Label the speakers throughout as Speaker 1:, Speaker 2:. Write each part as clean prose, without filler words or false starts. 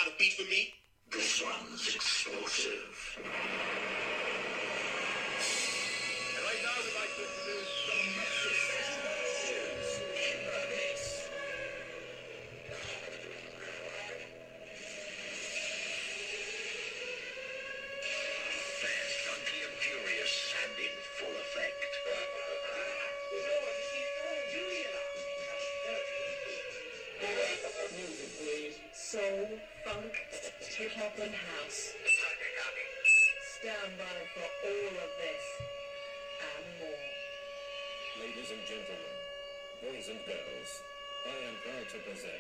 Speaker 1: line of beef for me?
Speaker 2: This one's explosive.
Speaker 1: And right now, we'd like to introduce the
Speaker 2: Fast, funky, and furious, and in full effect.
Speaker 3: Music, please. Soul, funk, hip-hop, and house. Stand by for all of this and more.
Speaker 4: Ladies and gentlemen, boys and girls, I am proud to present.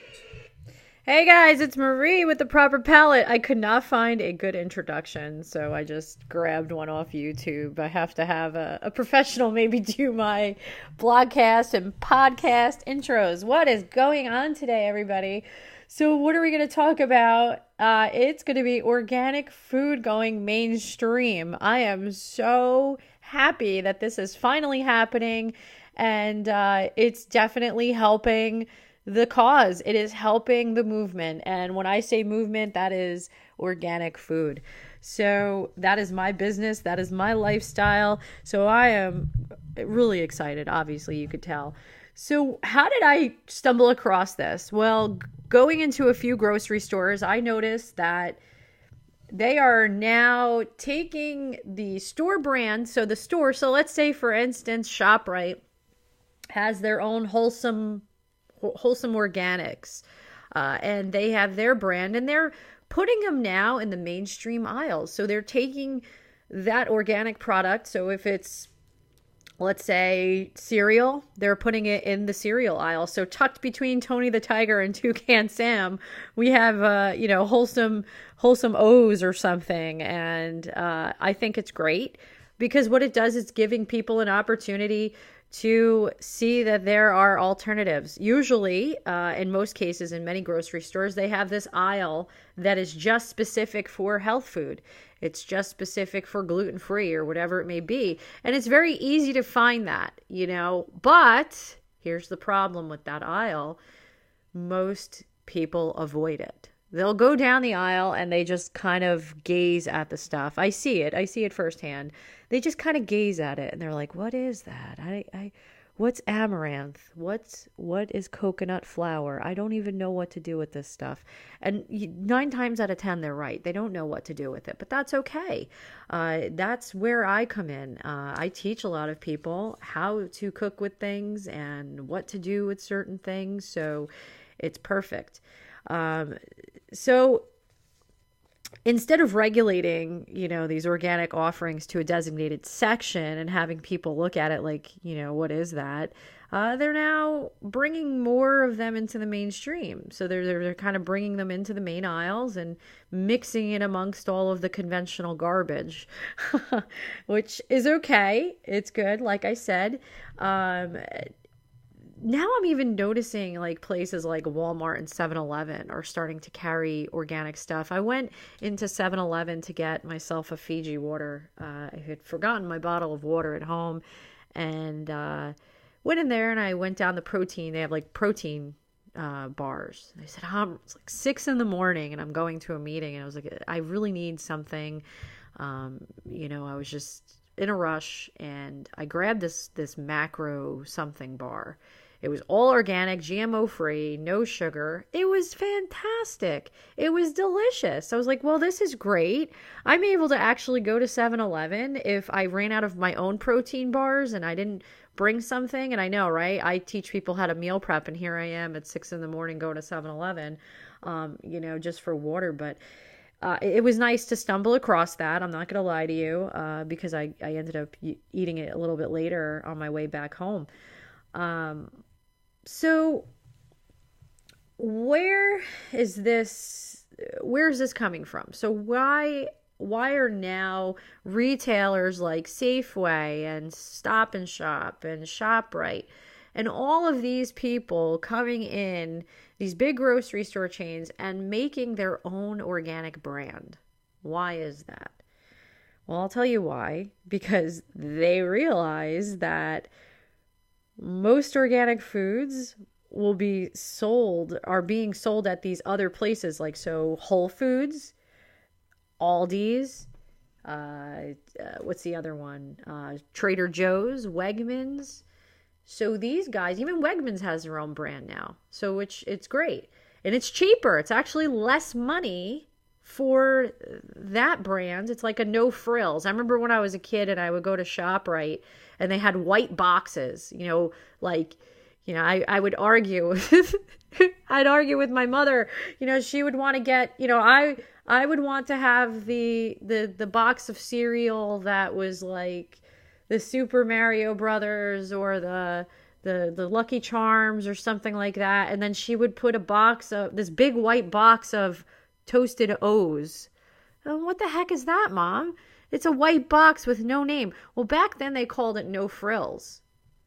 Speaker 5: Hey guys, it's Marie with The Proper Palette. I could not find a good introduction, so I just grabbed one off YouTube. I have to have a professional maybe do my blogcast and podcast intros. What is going on today, everybody? So what are we going to talk about? It's going to be organic food going mainstream. I am so happy that this is finally happening, and it's definitely helping the cause. It is helping the movement. And when I say movement, that is organic food. So that is my business. That is my lifestyle. So I am really excited. Obviously, you could tell. So how did I stumble across this? Well, going into a few grocery stores, I noticed that they are now taking the store brand. So the store, so let's say for instance, ShopRite has their own wholesome organics, and they have their brand, and they're putting them now in the mainstream aisles. So they're taking that organic product. So if it's, let's say, cereal, they're putting it in the cereal aisle. So tucked between Tony the Tiger and Toucan Sam, we have wholesome O's or something. And I think it's great because what it does is giving people an opportunity to see that there are alternatives. Usually, in most cases, in many grocery stores, they have this aisle that is just specific for health food. It's just specific for gluten-free or whatever it may be. And it's very easy to find that, But here's the problem with that aisle. Most people avoid it. They'll go down the aisle and they just kind of gaze at the stuff. I see it firsthand. They just kind of gaze at it and they're like, what is that? What's amaranth? What is coconut flour? I don't even know what to do with this stuff. And 9 times out of 10, they're right. They don't know what to do with it, but that's okay. That's where I come in. I teach a lot of people how to cook with things and what to do with certain things. So it's perfect. So instead of regulating, these organic offerings to a designated section and having people look at it like, what is that? They're now bringing more of them into the mainstream. So they're kind of bringing them into the main aisles and mixing it amongst all of the conventional garbage, which is okay. It's good. Like I said, now I'm even noticing like places like Walmart and 7-Eleven are starting to carry organic stuff. I went into 7-Eleven to get myself a Fiji water. I had forgotten my bottle of water at home and went in there and I went down the protein. They have like protein bars. I said, it's like 6 a.m. and I'm going to a meeting. And I was like, I really need something. I was just in a rush and I grabbed this macro something bar. It was all organic, GMO free, no sugar. It was fantastic. It was delicious. I was like, well, this is great. I'm able to actually go to 7-Eleven if I ran out of my own protein bars and I didn't bring something. And I know, right? I teach people how to meal prep and here I am at 6 a.m. going to 7-Eleven, just for water. But it was nice to stumble across that. I'm not going to lie to you because I ended up eating it a little bit later on my way back home. So where is this coming from? So why are now retailers like Safeway and Stop and Shop and ShopRite and all of these people coming in, these big grocery store chains and making their own organic brand? Why is that? Well, I'll tell you why. Because they realize that most organic foods will be sold, are being sold at these other places, like so Whole Foods, Aldi's, what's the other one? Trader Joe's, Wegmans. So these guys, even Wegmans has their own brand now. So it's great. And it's cheaper. It's actually less money for that brand. It's like a no frills. I remember when I was a kid and I would go to ShopRite and they had white boxes, I would argue. I'd argue with my mother. She would want to get, I would want to have the box of cereal that was like the Super Mario Brothers or the Lucky Charms or something like that. And then she would put this big white box of Toasted O's. Oh, what the heck is that, Mom? It's a white box with no name. Well, back then they called it No Frills.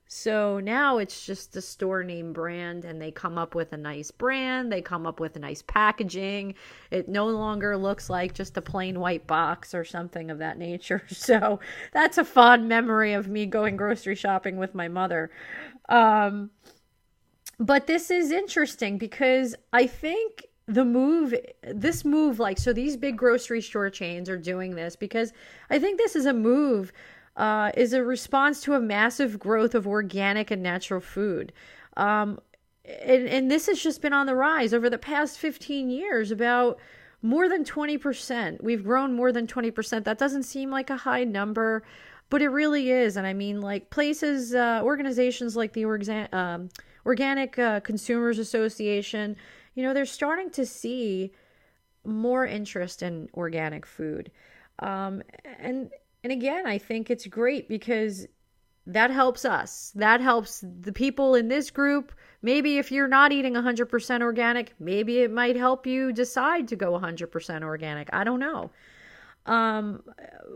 Speaker 5: So now it's just the store name brand, and they come up with a nice brand. They come up with a nice packaging. It no longer looks like just a plain white box or something of that nature. So that's a fond memory of me going grocery shopping with my mother. But this is interesting because I think this move, so these big grocery store chains are doing this because I think this is a move, is a response to a massive growth of organic and natural food. And this has just been on the rise over the past 15 years, about more than 20%. We've grown more than 20%. That doesn't seem like a high number, but it really is. And I mean, like places, organizations like the Organic Consumers Association, they're starting to see more interest in organic food. And again, I think it's great because that helps us. That helps the people in this group. Maybe if you're not eating 100% organic, maybe it might help you decide to go 100% organic. I don't know.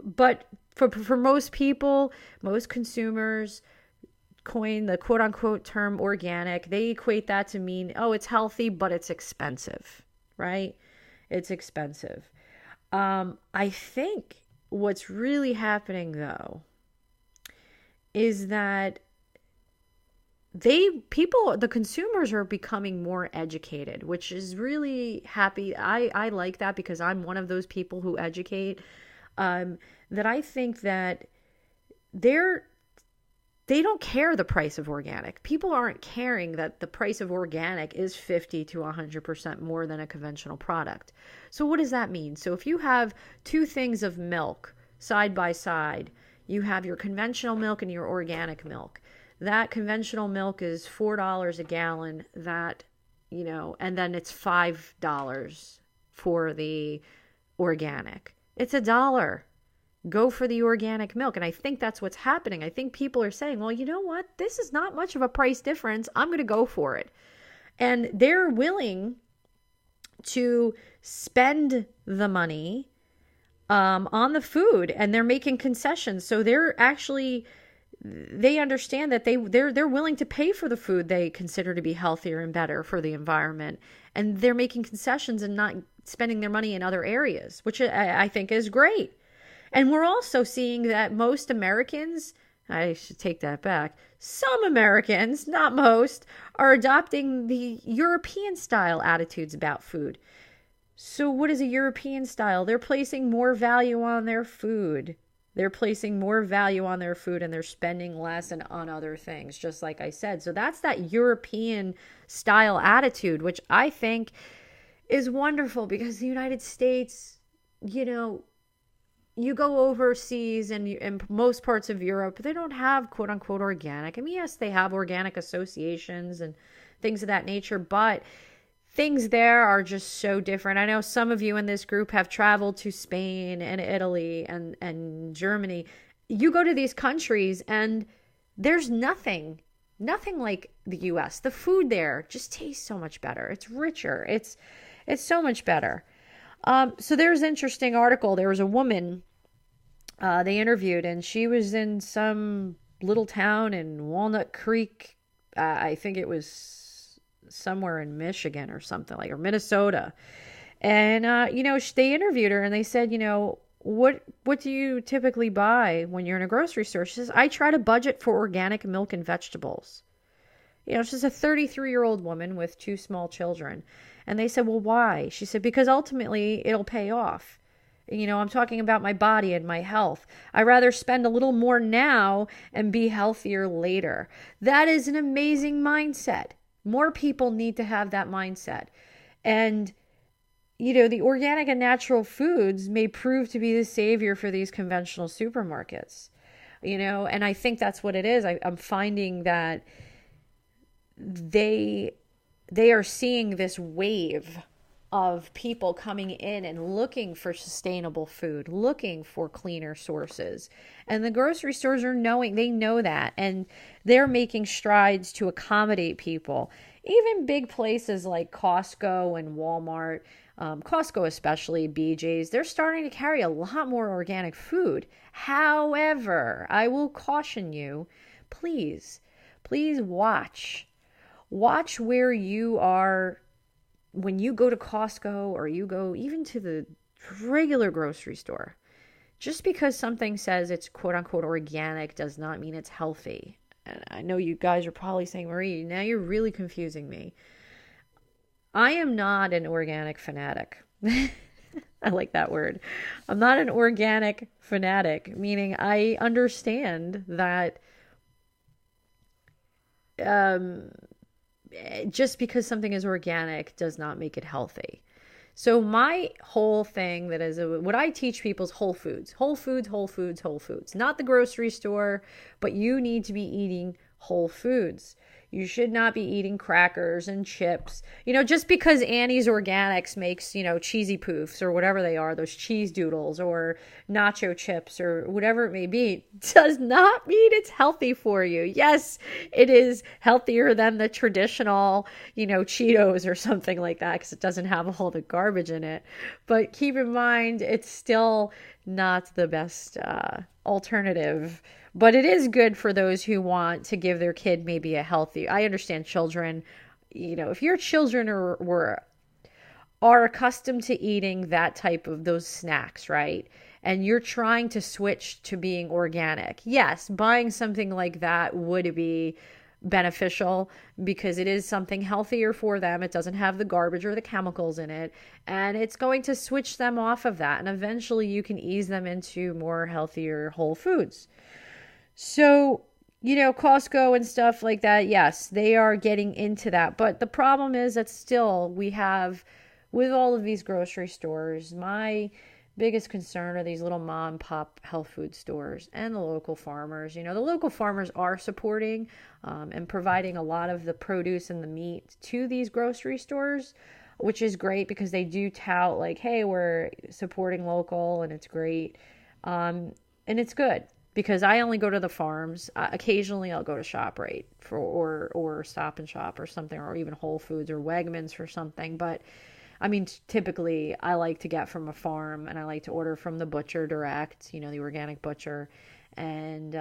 Speaker 5: But for most people, most consumers, coin the quote unquote term organic, they equate that to mean, oh, it's healthy, but it's expensive, right? It's expensive. I think what's really happening though is that the consumers are becoming more educated, which is really happy. I like that because I'm one of those people who educate, that I think that they don't care the price of organic. People aren't caring that the price of organic is 50 to 100% more than a conventional product. So what does that mean? So if you have two things of milk side by side, you have your conventional milk and your organic milk. That conventional milk is $4 a gallon, and then it's $5 for the organic. It's $1. Go for the organic milk. And I think that's what's happening. I think people are saying, well, you know what? This is not much of a price difference. I'm going to go for it. And they're willing to spend the money on the food, and they're making concessions. So they understand that they're willing to pay for the food they consider to be healthier and better for the environment. And they're making concessions and not spending their money in other areas, which I think is great. And we're also seeing that most Americans, I should take that back, some Americans, not most, are adopting the European style attitudes about food. So what is a European style? They're placing more value on their food. They're placing more value on their food, and they're spending less on other things, just like I said. So that's that European style attitude, which I think is wonderful because the United States, you go overseas and in most parts of Europe, they don't have quote unquote organic. I mean, yes, they have organic associations and things of that nature, but things there are just so different. I know some of you in this group have traveled to Spain and Italy and Germany. You go to these countries and there's nothing like the US. The food there just tastes so much better. It's richer. It's so much better. So there's an interesting article. There was a woman they interviewed, and she was in some little town in Walnut Creek. I think it was somewhere in Michigan or something or Minnesota. And, they interviewed her and they said, what do you typically buy when you're in a grocery store? She says, I try to budget for organic milk and vegetables. She's a 33-year-old woman with 2 small children. And they said, well, why? She said, because ultimately it'll pay off. I'm talking about my body and my health. I'd rather spend a little more now and be healthier later. That is an amazing mindset. More people need to have that mindset. And, the organic and natural foods may prove to be the savior for these conventional supermarkets. And I think that's what it is. I'm finding that they are seeing this wave of people coming in and looking for sustainable food, looking for cleaner sources. And the grocery stores they know that, and they're making strides to accommodate people. Even big places like Costco and Walmart, Costco especially, BJ's, they're starting to carry a lot more organic food. However, I will caution you, please watch where you are when you go to Costco, or you go even to the regular grocery store. Just because something says it's quote unquote organic does not mean it's healthy. And I know you guys are probably saying, Marie, now you're really confusing me. I am not an organic fanatic. I like that word. I'm not an organic fanatic, meaning I understand that just because something is organic does not make it healthy. So my whole thing what I teach people is whole foods, not the grocery store, but you need to be eating whole foods. You should not be eating crackers and chips. Just because Annie's Organics makes, cheesy poofs or whatever they are, those cheese doodles or nacho chips or whatever it may be, does not mean it's healthy for you. Yes, it is healthier than the traditional, Cheetos or something like that, because it doesn't have all the garbage in it. But keep in mind, it's still not the best alternative. But it is good for those who want to give their kid maybe a healthy. I understand children, if your children are accustomed to eating that type of those snacks, right? And you're trying to switch to being organic. Yes, buying something like that would be beneficial because it is something healthier for them. It doesn't have the garbage or the chemicals in it, and it's going to switch them off of that. And eventually you can ease them into more healthier whole foods. So, Costco and stuff like that, yes, they are getting into that. But the problem is that still we have, with all of these grocery stores, my biggest concern are these little mom and pop health food stores and the local farmers. The local farmers are supporting and providing a lot of the produce and the meat to these grocery stores, which is great because they do tout like, hey, we're supporting local, and it's great. And it's good. Because I only go to the farms. Occasionally I'll go to ShopRite or Stop and Shop or something, or even Whole Foods or Wegmans for something. But I mean, typically I like to get from a farm, and I like to order from the butcher direct, the organic butcher. And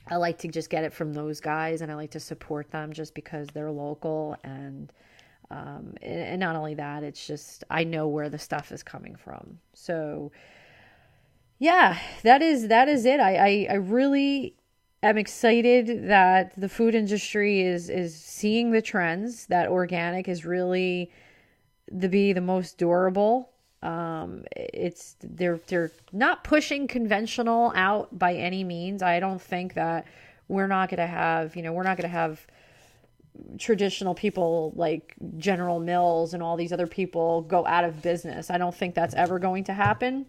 Speaker 5: I like to just get it from those guys, and I like to support them just because they're local. And not only that, it's just I know where the stuff is coming from. So yeah, that is it. I really am excited that the food industry is seeing the trends, that organic is really the most durable. They're not pushing conventional out by any means. I don't think that we're not going to have traditional people like General Mills and all these other people go out of business. I don't think that's ever going to happen.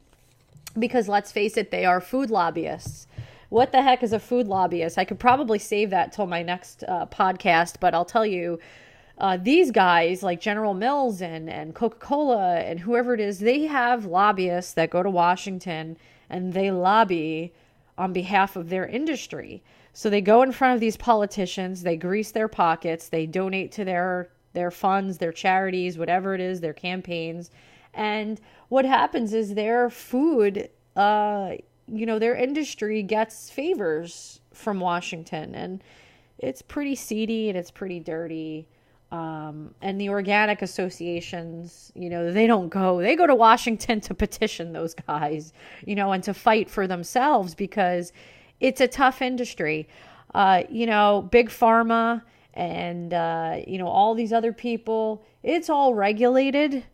Speaker 5: Because let's face it, they are food lobbyists. What the heck is a food lobbyist? I could probably save that till my next podcast, but I'll tell you, these guys like General Mills and Coca-Cola and whoever it is, they have lobbyists that go to Washington and they lobby on behalf of their industry. So they go in front of these politicians, they grease their pockets, they donate to their funds, their charities, whatever it is, their campaigns. And what happens is their food, their industry gets favors from Washington, and it's pretty seedy and it's pretty dirty. And the organic associations, they go to Washington to petition those guys, and to fight for themselves because it's a tough industry. Big Pharma and all these other people. It's all regulated.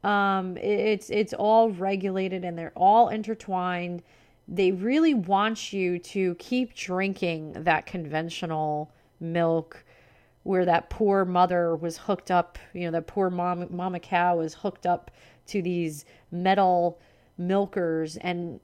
Speaker 5: It's all regulated, and they're all intertwined. They really want you to keep drinking that conventional milk, where that poor mother was hooked up, that poor mama cow was hooked up to these metal milkers, and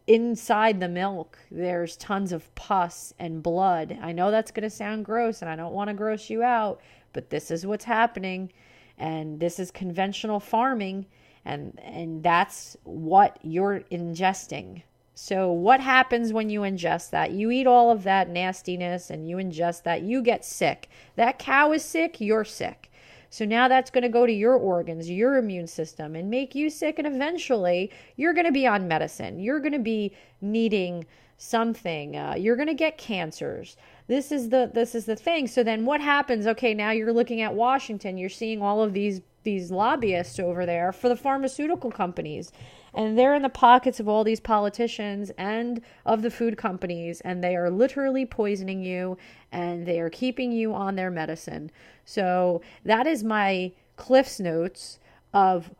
Speaker 5: inside the milk there's tons of pus and blood. I know that's going to sound gross, and I don't want to gross you out, but this is what's happening, and this is conventional farming, and that's what you're ingesting. So what happens when you ingest that? You eat all of that nastiness and you ingest that, you get sick. That cow is sick, you're sick. So now that's going to go to your organs, your immune system, and make you sick, and eventually you're going to be on medicine. You're going to be needing something. You're going to get cancers. This is the thing. So then what happens? Okay, now you're looking at Washington. You're seeing all of these lobbyists over there for the pharmaceutical companies. And they're in the pockets of all these politicians and of the food companies, and they are literally poisoning you, and they are keeping you on their medicine. So that is my Cliff's Notes of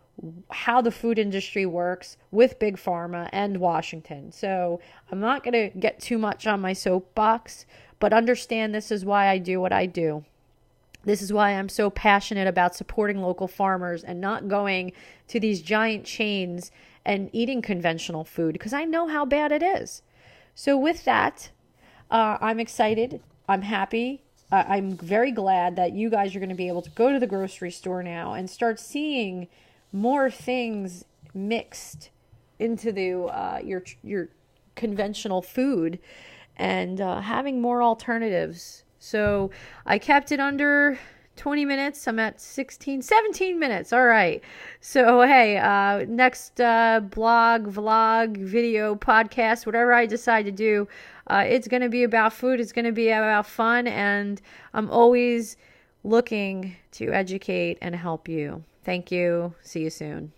Speaker 5: how the food industry works with Big Pharma and Washington. So I'm not going to get too much on my soapbox, but understand this is why I do what I do. This is why I'm so passionate about supporting local farmers and not going to these giant chains and eating conventional food, because I know how bad it is. So with that, I'm excited. I'm happy. I'm very glad that you guys are going to be able to go to the grocery store now and start seeing more things mixed into your conventional food, and having more alternatives. So I kept it under 20 minutes. I'm at 17 minutes. All right. So, hey, next blog, vlog, video, podcast, whatever I decide to do, it's going to be about food. It's going to be about fun. And I'm always looking to educate and help you. Thank you. See you soon.